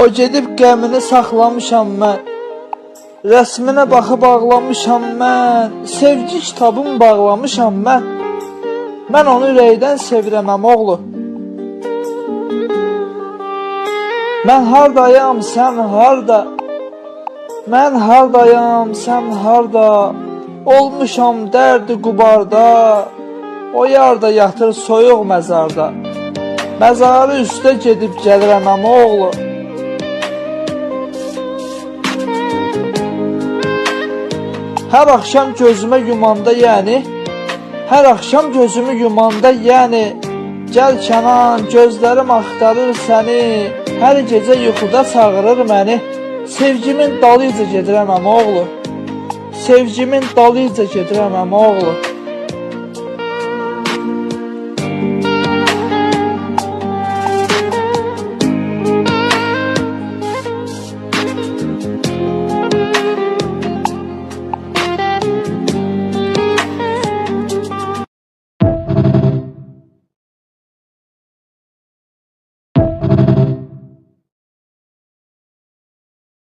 O gedib qəmini saxlamışam mən. Rəsminə baxıb ağlamışam mən. Sevgi kitabımı bağlamışam mən. Mən onu ürəkdən sevirəm əmoğlu. Mən hardayam, sən harda? Mən hardayam, sən harda? Olmuşam dərdi qubarda. O yarda yatır soyuq məzarda. Məzarı üstə gedib gəlirəm əmoğlu. Hər axşam gözümə yumanda yəni, hər axşam gözümü yumanda yəni, gəl Kənan, gözlərim axtarır səni, hər gecə yuxuda çağırır məni. Sevgimin dalıyca gedirəm əmoğlu. Sevgimin dalıyca gedirəm əmoğlu.